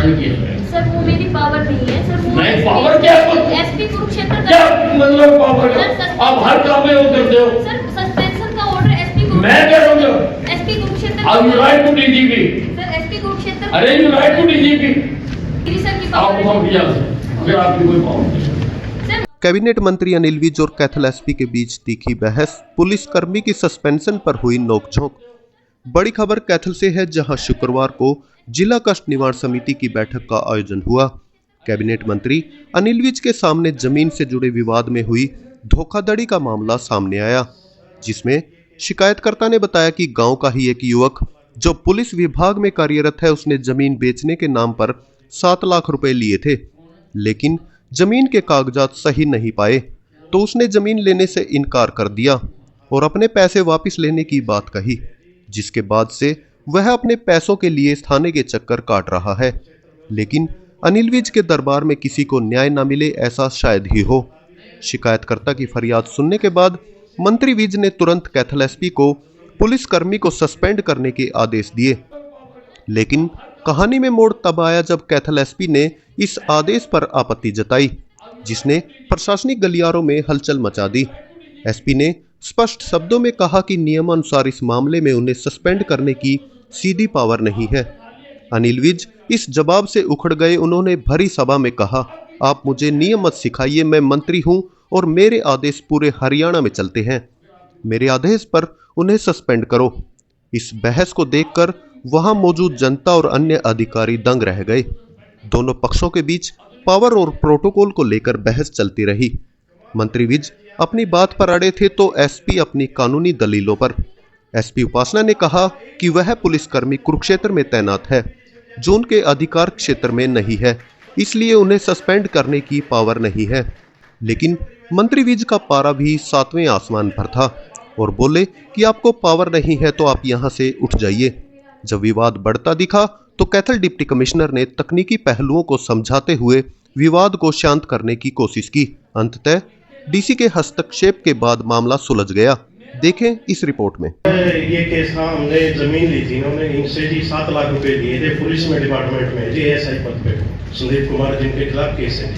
भी किया। सर वो मेरी पावर नहीं है सर, वो नहीं पावर क्या है? एसपी कुरुक्षेत्र क्या का मतलब पावर का? आप हर काम में वो करते हो। सर सस्पेंशन का ऑर्डर एसपी मैं कह रहा हूँ एसपी कुरुक्षेत्र अब you write to DGP. Sir SP Kurukshetra अरे you write to DGP. Sir की आप पावर कौन किया अगर आपकी कोई पावर नहीं। कैबिनेट मंत्री अनिल विज और कैथल एसपी के बीच तीखी बहस, पुलिसकर्मी की सस्पेंशन पर हुई नोकझोंक। बड़ी खबर कैथल से है, जहां शुक्रवार को जिला कष्ट निवारण समिति की बैठक का आयोजन हुआ। कैबिनेट मंत्री अनिल विज के सामने जमीन से जुड़े विवाद में हुई धोखाधड़ी का मामला सामने आया, जिसमें शिकायतकर्ता ने बताया कि गांव का ही एक युवक जो पुलिस विभाग में कार्यरत है, उसने जमीन बेचने के नाम पर 7 लाख रुपए लिए थे, लेकिन जमीन के कागजात सही नहीं पाए तो उसने जमीन लेने से इनकार कर दिया और अपने पैसे वापस लेने की बात कही, जिसके बाद से वह अपने पैसों के लिए थाने के चक्कर काट रहा है। लेकिन अनिल विज के दरबार में किसी को न्याय न मिले, ऐसा शायद ही हो। शिकायतकर्ता की फरियाद सुनने के बाद मंत्री विज ने तुरंत कैथल एसपी को पुलिसकर्मी को सस्पेंड करने के आदेश दिए। लेकिन कहानी में मोड़ तब आया जब कैथल एसपी ने इस आदेश पर आपत्ति जताई, जिसने प्रशासनिक गलियारों में हलचल मचा दी। एसपी ने स्पष्ट शब्दों में कहा कि नियमानुसार इस मामले में उन्हें सस्पेंड करने की सीधी पावर नहीं है। अनिल विज इस जवाब से उखड़ गए। उन्होंने भरी सभा में कहा, आप मुझे नियम मत सिखाइए, मैं मंत्री हूं और मेरे आदेश पूरे हरियाणा में चलते हैं। मेरे आदेश पर उन्हें सस्पेंड करो। इस बहस को देखकर वहां मौजूद जनता और अन्य अधिकारी दंग रह गए। दोनों पक्षों के बीच पावर और प्रोटोकॉल को लेकर बहस चलती रही। मंत्री विज अपनी बात पर अड़े थे तो एसपी अपनी कानूनी दलीलों पर। एसपी उपासना ने कहा कि वह पुलिसकर्मी कुरुक्षेत्र में तैनात है, जो उनके अधिकार क्षेत्र में नहीं है, इसलिए उन्हें सस्पेंड करने की पावर नहीं है। लेकिन मंत्री विज का पारा भी 7वें आसमान पर था और बोले कि आपको पावर नहीं है तो आप यहां से उठ जाइए। जब विवाद बढ़ता दिखा तो कैथल डिप्टी कमिश्नर ने तकनीकी पहलुओं को समझाते हुए विवाद को शांत करने की कोशिश की। अंततः डीसी के हस्तक्षेप के बाद मामला सुलझ गया। देखें इस रिपोर्ट में। ये केस था, हमने जमीन ली थी, इन्होंने इनसे जी 7 लाख रुपए लिए थे पुलिस में डिपार्टमेंट में जी एएसआई पद पे संदीप कुमार, जिनके खिलाफ केस है।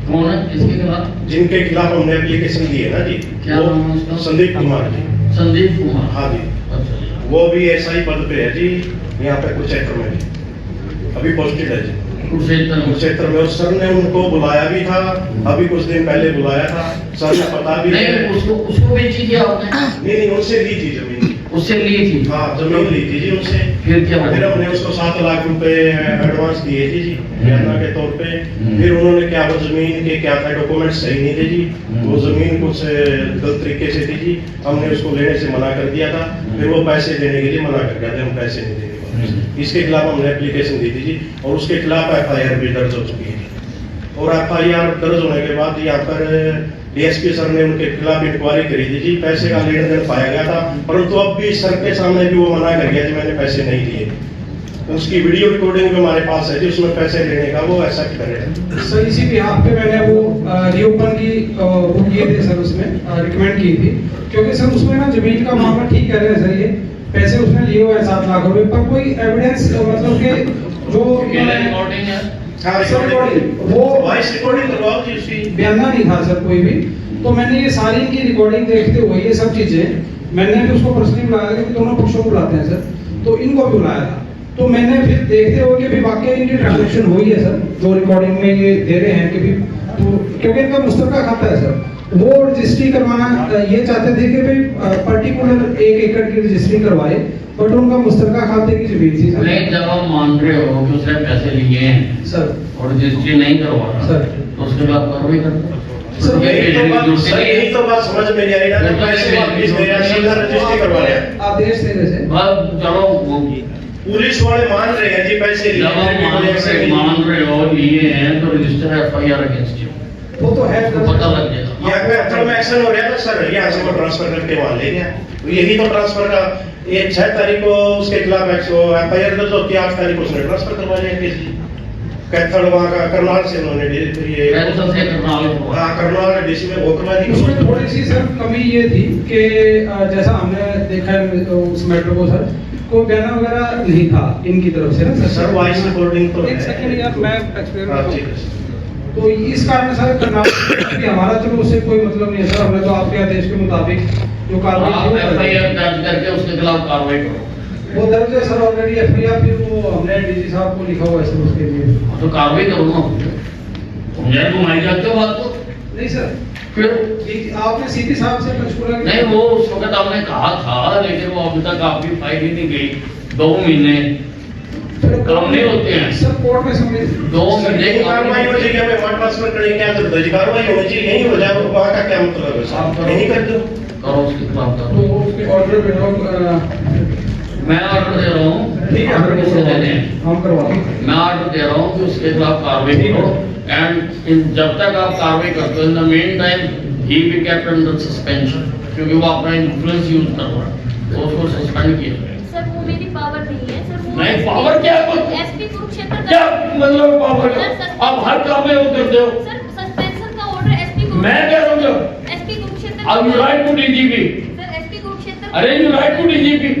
कौन है किसके खिलाफ? जिनके खिलाफ हमने एप्लीकेशन दी है ना जी, क्या नाम है उसका? संदीप कुमार जी। संदीप कुमार, हाँ जी, अच्छा। वो भी एएसआई पद पे है जी, यहाँ पे कुरुक्षेत्र में अभी पोस्टेड है जी, कुरुक्षेत्र में। और सर ने उनको बुलाया भी था, अभी कुछ दिन पहले बुलाया था। सर ने पता भी नहीं, उसको बेची थी आपने? नहीं, उनसे ली थी जमीन। उससे ली थी? हाँ, जमीन ली थी जी उनसे। फिर क्या हुआ? फिर हमने उसको 7 लाख रुपए एडवांस दिए थे जी, बयाना के तौर पे। फिर उन्होंने क्या, वो जमीन के क्या था, डॉक्यूमेंट सही नहीं थे जी, वो जमीन कुछ गलत तरीके से थी जी, हमने उसको लेने से मना कर दिया था। फिर वो पैसे देने के लिए मना कर दिया था, हम पैसे नहीं देंगे। इसके खिलाफ हमने एप्लीकेशन दी थी जी, और उसके खिलाफ एफआईआर भी दर्ज हो चुकी है। और एफआईआर दर्ज होने के बाद यहाँ पर डीएसपी सर ने उनके खिलाफ इंक्वायरी करी थी जी, पैसे का लेन देन पाया गया था, परंतु अब भी सर के सामने भी वो मना कर गया कि मैंने पैसे नहीं लिए। उसकी वीडियो रिकॉर्डिंग भी हमारे पास है जी, उसमें पैसे लेने का वो ऐसा कर रहे हैं। सर इसी बिहाफ पे मैंने वो रीओपन की वो किए थे सर, उसमें रिकमेंड की थी, क्योंकि सर उसमें ना जमीन का मामला ठीक कह रहे हैं सर, ये पैसे उसने लिए हुए 7 लाख रुपए, पर कोई एविडेंस मतलब के जो रिकॉर्डिंग है वो वॉइस रिकॉर्डिंग करवाओ जी, उसकी बयाना नहीं था सर कोई भी। तो मैंने ये सारी इनकी रिकॉर्डिंग देखते हुए ये सब चीजें मैंने भी उसको पर्सनली बुलाया था, दोनों पक्षों को बुलाते हैं सर, तो इनको भी बुलाया था। तो मैंने फिर देखते हुए कि भी वाकई इनकी ट्रांजेक्शन हुई है सर, जो रिकॉर्डिंग में ये दे रहे हैं कि भी, तो क्योंकि इनका मुश्तरका खाता है सर, वो रजिस्ट्री करवाना ये चाहते थे कि भाई पर्टिकुलर 1 एकड़ की रजिस्ट्री करवाए, बट उनका मुश्तरका खाते की जमीन थी सर। नहीं, जब आप मान रहे हो कि उसने पैसे लिए हैं सर और रजिस्ट्री नहीं करवा सर, तो उसके बाद कार्रवाई करना सर। यही तो बात समझ में नहीं आई ना, पैसे वापस दे रहा, सीधा रजिस्ट्री करवा रहा। आदेश देने से चलो पुलिस वाले मान रहे हैं जी, पैसे लिए। जब मान रहे हो लिए हैं तो रजिस्टर एफआईआर अगेंस्ट यू, वो तो है, पता लग जाएगा। यहाँ पे अफर एक्शन हो रहा था सर, यहाँ से वो ट्रांसफर करके वहाँ ले गया। यही तो ट्रांसफर का, ये 6 तारीख को उसके खिलाफ एफआईआर दर्ज होती है, 8 तारीख को उसने ट्रांसफर करवा लिया केस। कैथल वहाँ का करनाल से उन्होंने ये करनाल डीसी में वो करवा दी। उसमें थोड़ी सी सर कमी ये थी कि जैसा हमने देखा है उस मैटर को सर, कोई बयान वगैरह नहीं था इनकी तरफ से ना सर वॉइस रिकॉर्डिंग तो एक है। सेकंड यार मैं हाँ, एक्सप्लेन ठीक है। तो इस कारण सर कि हमारा चलो उससे कोई मतलब नहीं है सर, हमने तो आपके आदेश के मुताबिक जो कार्रवाई आप की वो कर रहे हैं। FIR दर्ज करके उसके खिलाफ कार्रवाई करो। वो दर्ज है सर ऑलरेडी FIR, फिर वो हमने डीजी साहब को लिखा हुआ है सर उसके लिए। तो कार्रवाई करो ना। तुम यार घुमाई जाते हो बात को। नहीं सर, फिर आपने सीपी साहब से पंचकूला नहीं, वो उस वक्त आपने कहा था, लेकिन वो अभी तक आपकी फाइल ही नहीं गई। 2 महीने काम नहीं होते हैं। सर कोर्ट में समझ 2 महीने यही कार्रवाई हो जाएगी, हमें वहाँ ट्रांसफर करने की क्या जरूरत है? कार्रवाई होनी चाहिए, यही हो जाए, वहाँ का क्या मतलब है? आप करो। यही कर दो। करो उसके खिलाफ तो करो। उसके ऑर्डर पे मैं ऑर्डर दे रहा हूँ। ठीक है ऑर्डर किसे देने हैं? हम करवा देंगे। मैं ऑर्डर दे रहा हूँ कि उसके खिलाफ कार्रवाई ठीक है। करो। एंड जब तक आप कार्रवाई करते हो, in the main time he be kept under suspension, क्योंकि वो अपना इन्फ्लुएंस यूज कर रहा है, तो उसको सस्पेंड किया जाए। सर वो मेरी पावर नहीं है सर, वो नहीं, पावर क्या है? एसपी कुरुक्षेत्र क्या का मतलब पावर का? आप हर काम में वो करते हो। सर सस्पेंशन का ऑर्डर एसपी मैं कह रहा हूँ जो एसपी कुरुक्षेत्र अब you write to DGP. Sir SP Kurukshetra अरे यू राइट टू डीजीपी।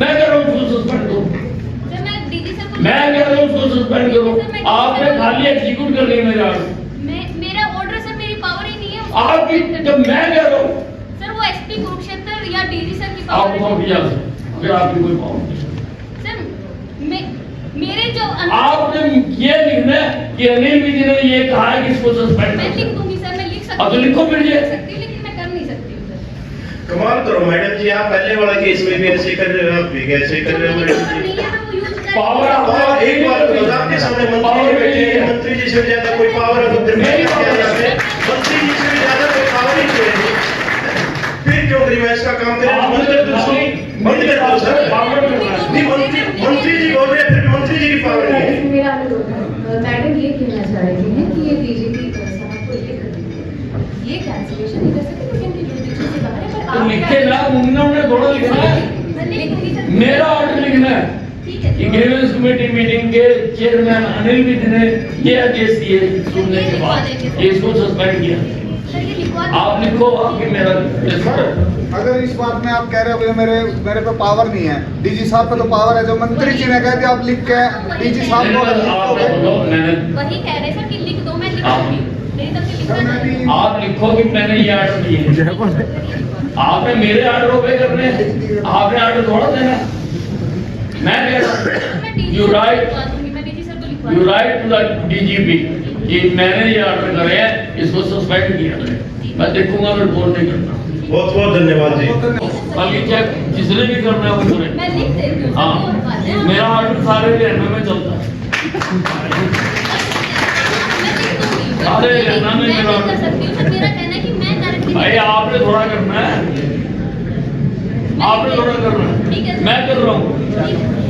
मैं कह रहा हूँ उसको सस्पेंड करो। सर मैं डीजी सर को मैं कह रहा हूँ उसको सस्पेंड करो। आपने खाली एग्जीक्यूट कर लिया मेरा ऑर्डर। मेरा ऑर्डर सर मेरी पावर ही नहीं है उसको आपकी suspend करने जब मैं कह रहा हूँ की। सर वो एसपी कुरुक्षेत्र या डीजी सर की आप पावर है। माफी जा अगर आपकी कोई पावर नहीं। सर मेरे जो आपने ये लिखना है कि अनिल विजय ने ये कहा है कि इसको सस्पेंड मैं लिख कर। दूंगी सर, मैं लिख सकती अब तो लिखो फिर ये। सकती हूँ, लेकिन मैं कर नहीं सकती हूँ सर। कमाल करो मैडम जी, आप पहले वाला केस में भी ऐसे कर रहे हो, आप भी ऐसे कर रहे हो मेरी मैडम पावर जी। नहीं है, मैं वो यूज कर पावर और एक बात बताओ, आपके सामने मंत्री बैठे हैं, मंत्री जी से भी ज्यादा कोई पावर है तो फिर मैं क्या किया जाए? मंत्री जी से भी ज्यादा कोई पावर ही नहीं है। फिर क्यों रिवाइज का काम करें? बंद कर दो उसको, बंद कर दो सर। नहीं, मंत्री जी बोल रहे हैं, फिर मंत्री जी की पावर नहीं है। मेरा अनुरोध है, मैडम ये कहना चाह रही हैं कि ये डीजीपी साहब को ये कर दीजिए, ये कैंसिलेशन नहीं कर सकते क्योंकि इनकी जुरिडिक्शन से बाहर है, पर तो आप लिखे ना, उन्होंने थोड़ा लिखना है। मैं लिख दूंगी सर। मेरा ऑर्डर लिखना है ठीक है कि ग्रीवेंस कमेटी मीटिंग के चेयरमैन अनिल विज ने ये आदेश दिए सुनने के बाद कि इसको सस्पेंड किया। सर ये लिखवा आप लिखो कि मेरा अगर इस बात में आप कह रहे हो कि मेरे पे पावर नहीं है, डीजी साहब पे तो पावर है। जो मंत्री जी ने कह दिया आप लिख के डीजी साहब को अगर लिखोगे, मैंने वही कह रहे सर कि लिख दो, मैं लिख हाँ। दूंगी, मेरी तरफ से सर लिखना मैं चाहिए। भी आप लिखो कि मैंने ये ऑर्डर दिए। आपने मेरे ऑर्डर ओबे करने हैं, आपने ऑर्डर थोड़ा देना है। मैं कह रहा हूँ मैं डीजी यू सर को राइट लिखवा दूंगी, मैं डीजी सर को लिखवा यू दूंगी। राइट टू द डीजीपी कि मैंने ये ऑर्डर करे हैं, इसको सस्पेंड किया जाए। मैं देखूंगा, मैं रिपोर्ट नहीं करना। बहुत बहुत धन्यवाद जी। बाकी चेक जिसने भी करना है वो करे। मैं लिख देती हूँ सर, हाँ, वो बात है। मेरा ऑर्डर सारे हरियाणा में चलता है। मैं लिख दूंगी। सारे मैं हरियाणा में नहीं मेरा कर सकती हूँ सर, मेरा कहना है कि मैं डायरेक्टली भाई आपने थोड़ा करना है, आपने थोड़ा करना है, ठीक है। मैं कर रहा हूँ। ठीक है।